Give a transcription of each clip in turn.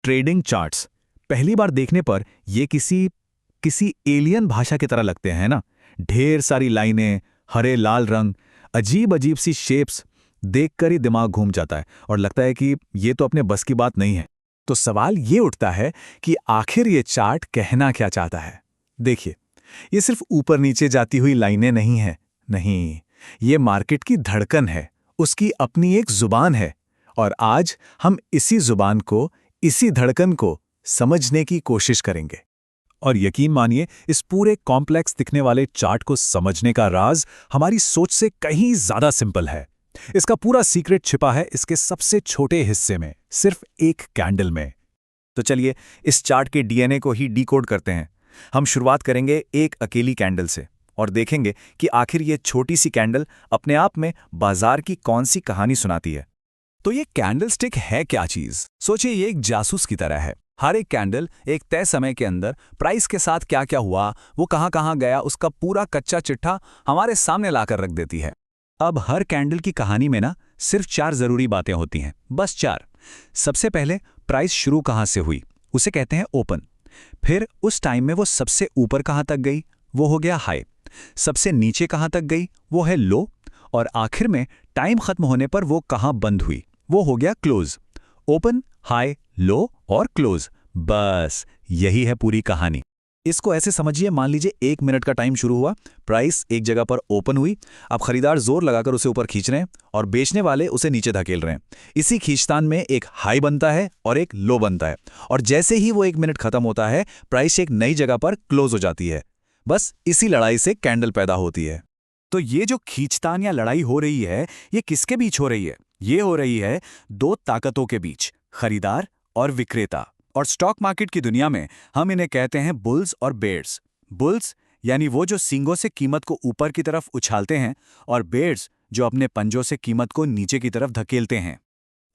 Trading charts पहली बार देखने पर ये किसी किसी एलियन भाषा की तरह लगते हैं ना। ढेर सारी लाइनें, हरे लाल रंग, अजीब अजीब सी शेप्स, देखकर ही दिमाग घूम जाता है और लगता है कि ये तो अपने बस की बात नहीं है। तो सवाल ये उठता है कि आखिर ये चार्ट कहना क्या चाहता है। देखिए, ये सिर्फ ऊपर नीचे जाती हुई लाइनें नहीं हैं। नहीं, ये मार्केट की धड़कन है, उसकी अपनी एक जुबान है। और आज हम इसी जुबान को, इसी धड़कन को समझने की कोशिश करेंगे। और यकीन मानिए, इस पूरे कॉम्प्लेक्स दिखने वाले चार्ट को समझने का राज हमारी सोच से कहीं ज्यादा सिंपल है। इसका पूरा सीक्रेट छिपा है इसके सबसे छोटे हिस्से में, सिर्फ एक कैंडल में। तो चलिए इस चार्ट के डीएनए को ही डिकोड करते हैं। हम शुरुआत करेंगे एक अकेली कैंडल से और देखेंगे कि आखिर ये छोटी सी कैंडल अपने आप में बाजार की कौन सी कहानी सुनाती है। तो ये कैंडलस्टिक है क्या चीज? सोचिए, ये एक जासूस की तरह है। हर एक कैंडल एक तय समय के अंदर प्राइस के साथ क्या क्या हुआ, वो कहां कहां गया, उसका पूरा कच्चा चिट्ठा हमारे सामने लाकर रख देती है। अब हर कैंडल की कहानी में ना सिर्फ 4 जरूरी बातें होती हैं, बस 4। सबसे पहले प्राइस शुरू कहां से हुई, उसे कहते हैं ओपन। फिर उस टाइम में वो सबसे ऊपर कहां तक गई, वो हो गया हाई। सबसे नीचे कहां तक गई, वो है लो। और आखिर में टाइम खत्म होने पर वो कहां बंद हुई, वो हो गया क्लोज। ओपन, हाई, लो और क्लोज, बस यही है पूरी कहानी। इसको ऐसे समझिए, मान लीजिए 1 मिनट का टाइम शुरू हुआ, प्राइस एक जगह पर ओपन हुई। अब खरीदार जोर लगाकर उसे ऊपर खींच रहे हैं और बेचने वाले उसे नीचे धकेल रहे हैं। इसी खींचतान में एक हाई बनता है और एक लो बनता है। और जैसे ही वो 1 मिनट खत्म होता है, प्राइस एक नई जगह पर क्लोज हो जाती है। बस इसी लड़ाई से कैंडल पैदा होती है। तो ये जो खींचतान या लड़ाई हो रही है, ये किसके बीच हो रही है? ये हो रही है 2 ताकतों के बीच, खरीदार और विक्रेता। और स्टॉक मार्केट की दुनिया में हम इन्हें कहते हैं बुल्स और बेयर्स। बुल्स यानी वो जो सींगों से कीमत को ऊपर की तरफ उछालते हैं, और बेयर्स जो अपने पंजों से कीमत को नीचे की तरफ धकेलते हैं।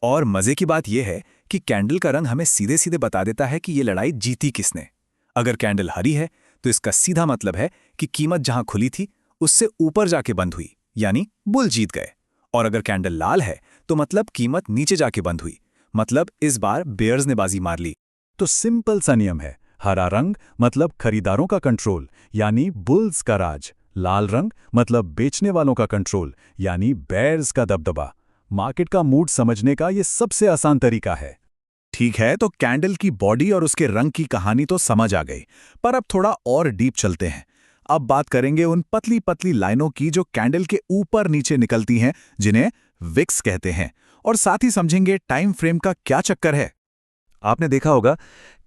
और मजे की बात यह है कि कैंडल का रंग हमें सीधे सीधे बता देता है कि ये लड़ाई जीती किसने। अगर कैंडल हरी है तो इसका सीधा मतलब है कि कीमत जहां खुली थी उससे ऊपर जाके बंद हुई, यानी बुल जीत गए। और अगर कैंडल लाल है तो मतलब कीमत नीचे जाके बंद हुई, मतलब इस बार बेयर्स ने बाजी मार ली। तो सिंपल सा नियम है, हरा रंग मतलब खरीदारों का कंट्रोल, यानी बुल्स का राज। लाल रंग मतलब बेचने वालों का कंट्रोल, यानी बेयर्स का दबदबा। मार्केट का मूड समझने का ये सबसे आसान तरीका है। ठीक है, तो कैंडल की बॉडी और उसके रंग की कहानी तो समझ आ गई, पर अब थोड़ा और डीप चलते हैं। अब बात करेंगे उन पतली पतली लाइनों की जो कैंडल के ऊपर नीचे निकलती हैं, जिन्हें विक्स कहते हैं। और साथ ही समझेंगे टाइम फ्रेम का क्या चक्कर है। आपने देखा होगा,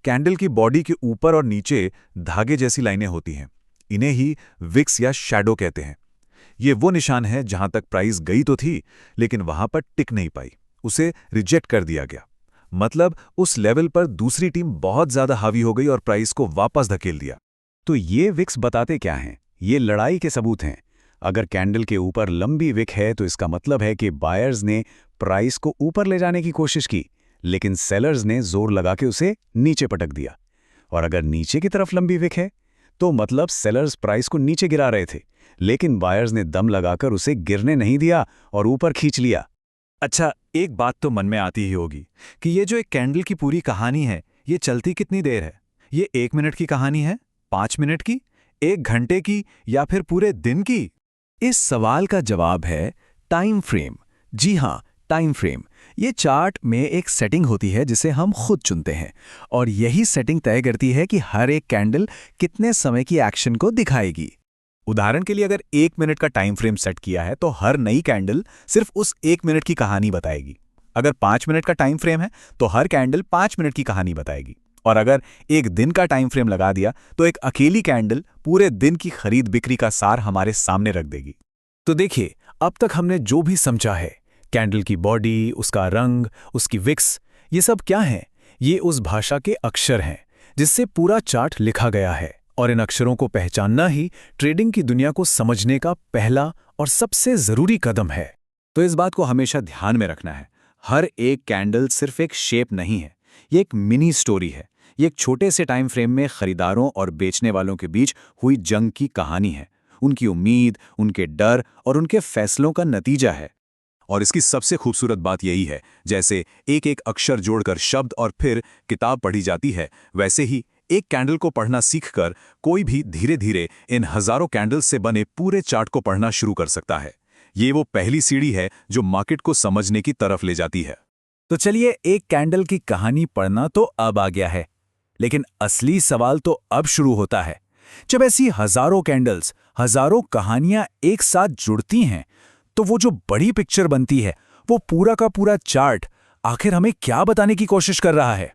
कैंडल की बॉडी के ऊपर और नीचे धागे जैसी लाइनें होती हैं। इन्हें ही विक्स या शैडो कहते हैं। ये वो निशान है जहां तक प्राइस गई तो थी, लेकिन वहां पर टिक नहीं पाई, उसे रिजेक्ट कर दिया गया। मतलब उस लेवल पर दूसरी टीम बहुत ज्यादा हावी हो गई और प्राइस को वापस धकेल दिया। तो ये विक्स बताते क्या हैं? ये लड़ाई के सबूत हैं। अगर कैंडल के ऊपर लंबी विक है तो इसका मतलब है कि बायर्स ने प्राइस को ऊपर ले जाने की कोशिश की, लेकिन सेलर्स ने जोर लगा के उसे नीचे पटक दिया। और अगर नीचे की तरफ लंबी विक है तो मतलब सेलर्स प्राइस को नीचे गिरा रहे थे, लेकिन बायर्स ने दम लगाकर उसे गिरने नहीं दिया और ऊपर खींच लिया। अच्छा, एक बात तो मन में आती ही होगी कि ये जो एक कैंडल की पूरी कहानी है, ये चलती कितनी देर है? ये 1 मिनट की कहानी है, 5 मिनट की, 1 घंटे की, या फिर पूरे दिन की? इस सवाल का जवाब है टाइम फ्रेम। जी हाँ, टाइम फ्रेम। ये चार्ट में एक सेटिंग होती है जिसे हम खुद चुनते हैं, और यही सेटिंग तय करती है कि हर एक कैंडल कितने समय की एक्शन को दिखाएगी। उदाहरण के लिए, अगर 1 मिनट का टाइम फ्रेम सेट किया है तो हर नई कैंडल सिर्फ उस 1 मिनट की कहानी बताएगी। अगर 5 मिनट का टाइम फ्रेम है तो हर कैंडल 5 मिनट की कहानी बताएगी। और अगर 1 दिन का टाइम फ्रेम लगा दिया तो एक अकेली कैंडल पूरे दिन की खरीद बिक्री का सार हमारे सामने रख देगी। तो देखिए, अब तक हमने जो भी समझा है, कैंडल की बॉडी, उसका रंग, उसकी विक्स, ये सब क्या है? ये उस भाषा के अक्षर हैं जिससे पूरा चार्ट लिखा गया है। और इन अक्षरों को पहचानना ही ट्रेडिंग की दुनिया को समझने का पहला और सबसे जरूरी कदम है। तो इस बात को हमेशा ध्यान में रखना है, हर एक कैंडल सिर्फ एक शेप नहीं है, ये एक मिनी स्टोरी है। ये एक छोटे से टाइम फ्रेम में खरीदारों और बेचने वालों के बीच हुई जंग की कहानी है, उनकी उम्मीद, उनके डर और उनके फैसलों का नतीजा है। और इसकी सबसे खूबसूरत बात यही है, जैसे एक एक अक्षर जोड़कर शब्द और फिर किताब पढ़ी जाती है, वैसे ही एक कैंडल को पढ़ना सीखकर कोई भी धीरे धीरे इन हजारों कैंडल्स से बने पूरे चार्ट को पढ़ना शुरू कर सकता है। ये वो पहली सीढ़ी है जो मार्केट को समझने की तरफ ले जाती है। तो चलिए, एक कैंडल की कहानी पढ़ना तो अब आ गया है, लेकिन असली सवाल तो अब शुरू होता है। जब ऐसी हजारों कैंडल्स, हजारों कहानियां एक साथ जुड़ती हैं, तो वो जो बड़ी पिक्चर बनती है, वो पूरा का पूरा चार्ट आखिर हमें क्या बताने की कोशिश कर रहा है?